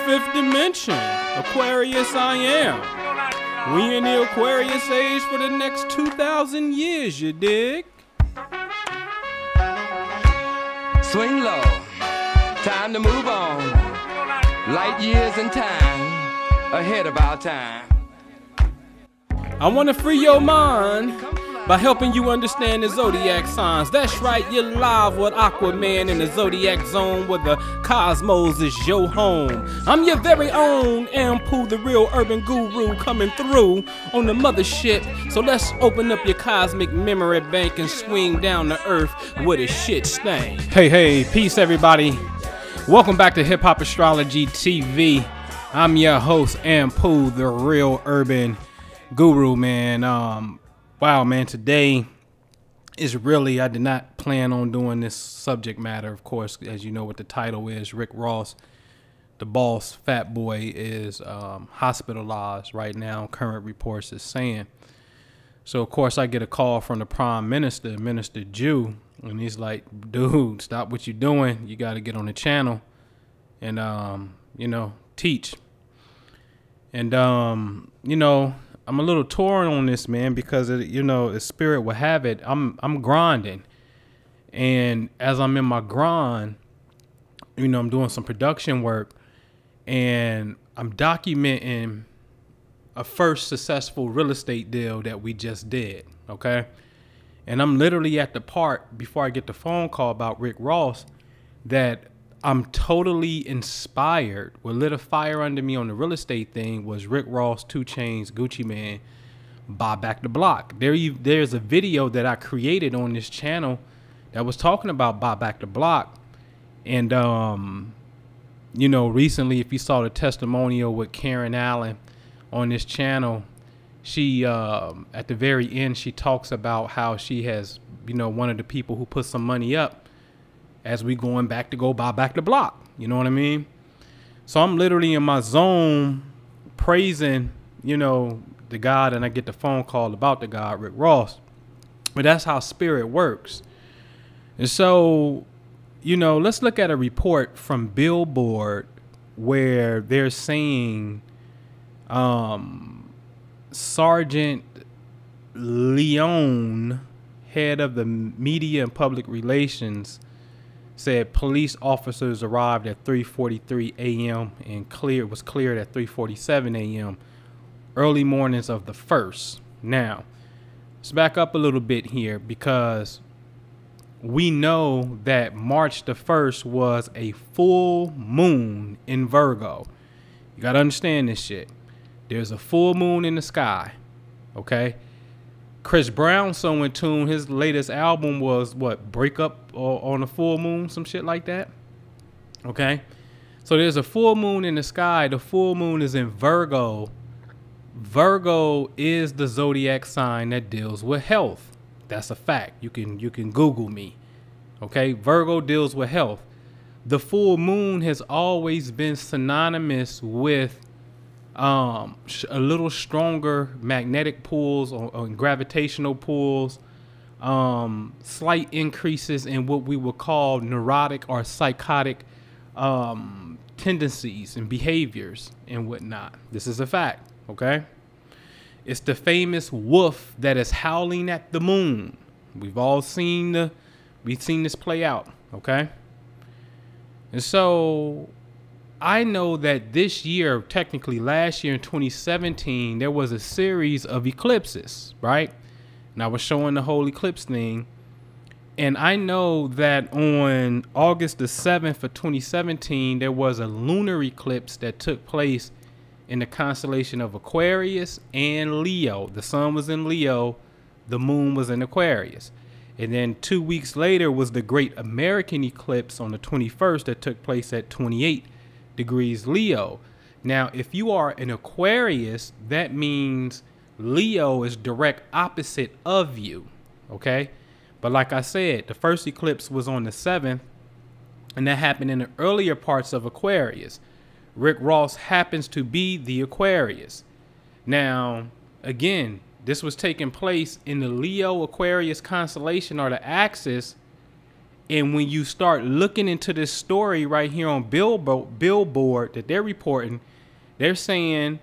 fifth dimension. Aquarius I am. We in the Aquarius age for the next 2,000 years, you dig? Swing low, time to move on. Light years in time, ahead of our time. I want to free your mind by helping you understand the zodiac signs. That's right, you're live with Aquaman in the zodiac zone where the cosmos is your home. I'm your very own Ampu, the real urban guru, coming through on the mothership. So let's open up your cosmic memory bank and swing down to earth with a shit stain. Hey, peace everybody. Welcome back to Hip Hop Astrology TV. I'm your host Ampu, the real urban guru, man. Wow, man, today is really, I did not plan on doing this subject matter. Of course, as you know what the title is, Rick Ross, the boss, fat boy, is hospitalized right now, current reports is saying. So, of course, I get a call from the Prime Minister, Minister Jew, and he's like, dude, stop what you're doing. You got to get on the channel and, teach. And, I'm a little torn on this, man, because as spirit will have it, I'm grinding, and as I'm in my grind, I'm doing some production work, and I'm documenting a first successful real estate deal that we just did, okay? And I'm literally at the part before I get the phone call about Rick Ross that I'm totally inspired. What lit a fire under me on the real estate thing was Rick Ross, 2 Chainz, Gucci Mane, Buy Back the Block. There's a video that I created on this channel that was talking about Buy Back the Block. And, recently, if you saw the testimonial with Karen Allen on this channel, she, at the very end, she talks about how she has, one of the people who put some money up as we going back to go buy back the block. You know what I mean? So I'm literally in my zone praising, the God, and I get the phone call about the God, Rick Ross. But that's how spirit works. And so, let's look at a report from Billboard where they're saying Sergeant Leone, head of the media and public relations, said police officers arrived at 3:43 a.m. and was cleared at 3:47 a.m. early mornings of the 1st. Now, let's back up a little bit here because we know that March the 1st was a full moon in Virgo. You got to understand this shit. There's a full moon in the sky, okay? Chris Brown, so in tune, his latest album was what, Break Up on a full moon, some shit like that. Okay, so there's a full moon in the sky. The full moon is in Virgo. Virgo is the zodiac sign that deals with health. That's a fact. You can Google me. Okay, Virgo deals with health. The full moon has always been synonymous with a little stronger magnetic pulls or gravitational pulls, slight increases in what we would call neurotic or psychotic tendencies and behaviors and whatnot. This is a fact, okay? It's the famous wolf that is howling at the moon. We've seen this play out, okay? And so I know that this year, technically last year in 2017, there was a series of eclipses, right? And I was showing the whole eclipse thing. And I know that on August the 7th of 2017, there was a lunar eclipse that took place in the constellation of Aquarius and Leo. The sun was in Leo, the moon was in Aquarius. And then 2 weeks later was the Great American Eclipse on the 21st that took place at 28 degrees Leo. Now, if you are an Aquarius, that means Leo is direct opposite of you, okay? But like I said, the first eclipse was on the 7th, and that happened in the earlier parts of Aquarius. Rick Ross happens to be the Aquarius. Now, again, this was taking place in the Leo Aquarius constellation or the axis And when you start looking into this story right here on Billboard that they're reporting, they're saying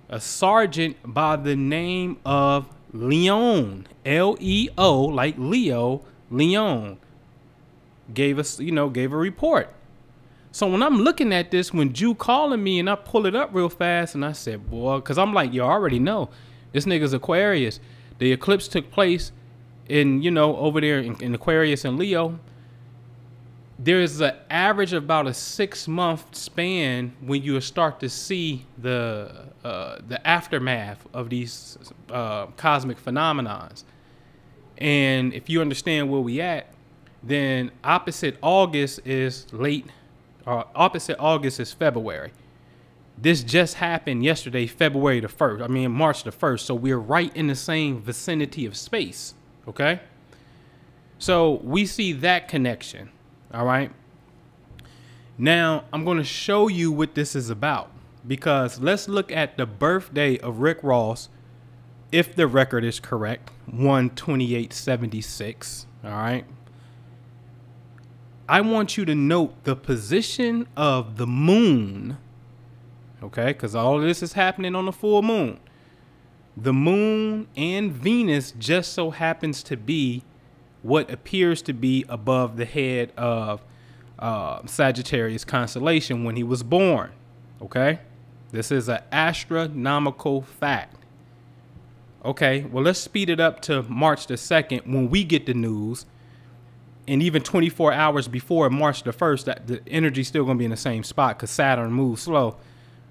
a sergeant by the name of Leon, L-E-O, like Leo, Leon, gave a report. So when I'm looking at this, when Jew calling me and I pull it up real fast and I said, boy, because I'm like, you already know this nigga's Aquarius. The eclipse took place in, over there in Aquarius and Leo. There's an average of about a 6-month span when you start to see the aftermath of these cosmic phenomenons. And if you understand where we at, then opposite August is February. This just happened yesterday, February the 1st. I mean, March the 1st. So we're right in the same vicinity of space. Okay. So we see that connection. All right. Now I'm going to show you what this is about, because let's look at the birthday of Rick Ross. If the record is correct, 1/28/76. All right. I want you to note the position of the moon. Okay. Because all of this is happening on the full moon. The moon and Venus just so happens to be what appears to be above the head of Sagittarius constellation when he was born. Okay, this is an astronomical fact. Okay, well, let's speed it up to March the 2nd when we get the news, and even 24 hours before March the 1st, that the energy's still going to be in the same spot because Saturn moves slow.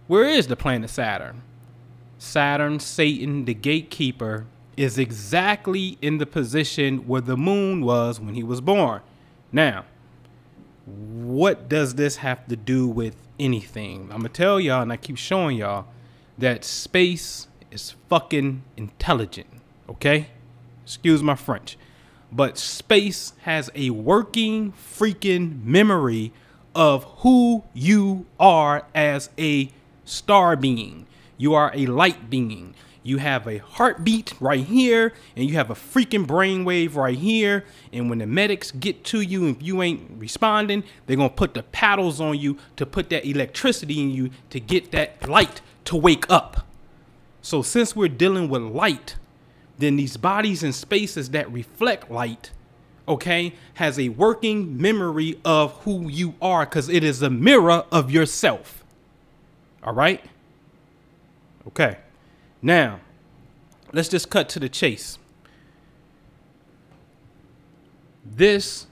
Where is the planet Saturn? Saturn, Satan, the gatekeeper, is exactly in the position where the moon was when he was born. Now, what does this have to do with anything? I'm gonna tell y'all, and I keep showing y'all, that space is fucking intelligent. Okay, excuse my French, but space has a working freaking memory of who you are as a star being. You are a light being. You have a heartbeat right here, and you have a freaking brainwave right here. And when the medics get to you, if you ain't responding, they're going to put the paddles on you to put that electricity in you to get that light to wake up. So since we're dealing with light, then these bodies and spaces that reflect light, okay, has a working memory of who you are, because it is a mirror of yourself. All right? Okay. Now, let's just cut to the chase. This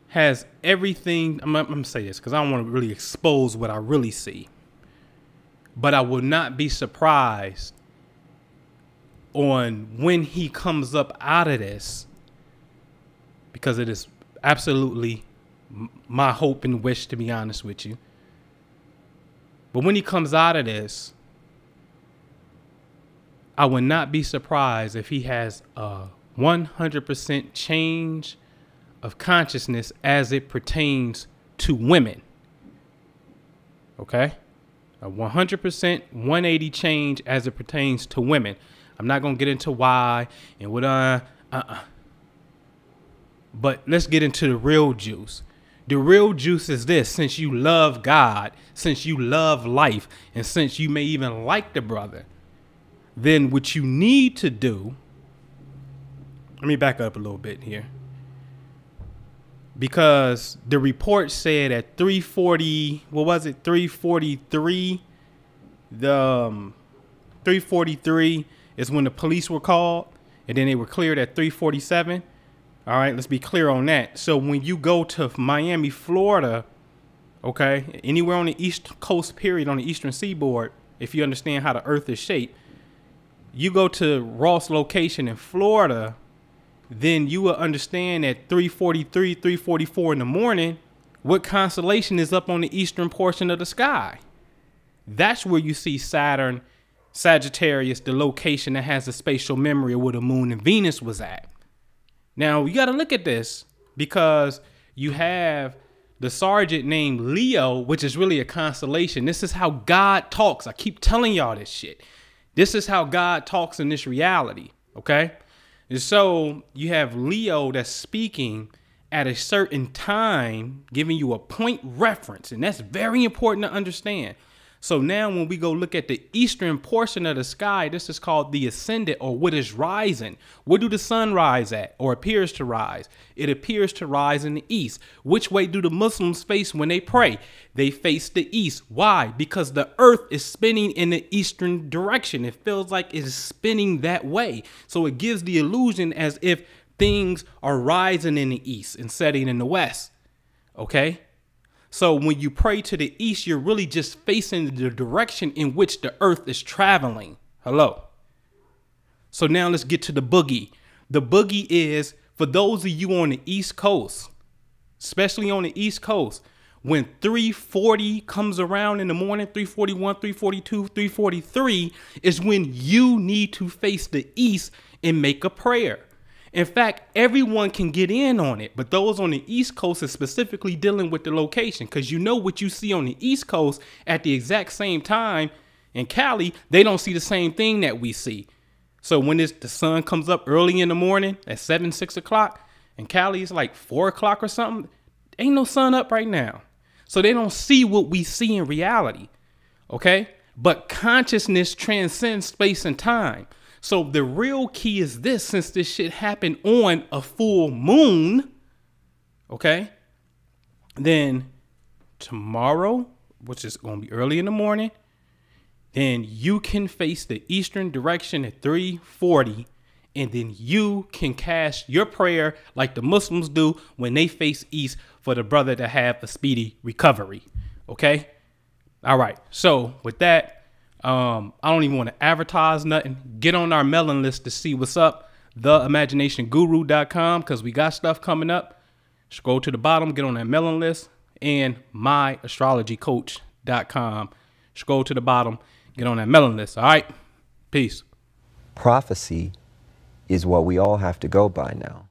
has everything. I'm going to say this because I don't want to really expose what I really see. But I will not be surprised on when he comes up out of this, because it is absolutely my hope and wish, to be honest with you. But when he comes out of this, I would not be surprised if he has a 100% change of consciousness as it pertains to women. Okay? A 100% 180 change as it pertains to women. I'm not going to get into why and what but let's get into the real juice. The real juice is this: since you love God, since you love life, and since you may even like the brother, then what you need to do, let me back up a little bit here, because the report said at 3:40, what was it, 3:43, the 3:43 is when the police were called, and then they were cleared at 3:47. All right, let's be clear on that. So when you go to Miami, Florida, okay, anywhere on the East Coast period, on the Eastern Seaboard, if you understand how the earth is shaped, you go to Ross location in Florida, then you will understand at 3:43, 3:44 in the morning, what constellation is up on the eastern portion of the sky. That's where you see Saturn, Sagittarius, the location that has a spatial memory of where the moon and Venus was at. Now, you got to look at this, because you have the sergeant named Leo, which is really a constellation. This is how God talks. I keep telling y'all this shit. This is how God talks in this reality, okay? And so you have Leo that's speaking at a certain time, giving you a point reference. And that's very important to understand. So now when we go look at the eastern portion of the sky, this is called the ascendant, or what is rising. Where do the sun rise at, or appears to rise? It appears to rise in the east. Which way do the Muslims face when they pray? They face the east. Why? Because the earth is spinning in the eastern direction. It feels like it is spinning that way. So it gives the illusion as if things are rising in the east and setting in the west. Okay? So when you pray to the east, you're really just facing the direction in which the earth is traveling. Hello. So now let's get to the boogie. The boogie is, for those of you on the East Coast, especially on the East Coast, when 3:40 comes around in the morning, 3:41, 3:42, 3:43 is when you need to face the east and make a prayer. In fact, everyone can get in on it, but those on the East Coast is specifically dealing with the location, because you know what you see on the East Coast at the exact same time in Cali, they don't see the same thing that we see. So when the sun comes up early in the morning at 7, 6 o'clock, and Cali is like 4 o'clock or something, ain't no sun up right now. So they don't see what we see in reality, okay? But consciousness transcends space and time. So the real key is this: since this shit happened on a full moon, okay, then tomorrow, which is going to be early in the morning, then you can face the eastern direction at 3:40, and then you can cast your prayer like the Muslims do when they face east for the brother to have a speedy recovery, okay? All right, so with that, I don't even want to advertise nothing. Get on our mailing list to see what's up. TheImaginationguru.com, because we got stuff coming up. Scroll to the bottom, get on that mailing list. And myastrologycoach.com. Scroll to the bottom, get on that mailing list. All right, peace. Prophecy is what we all have to go by now.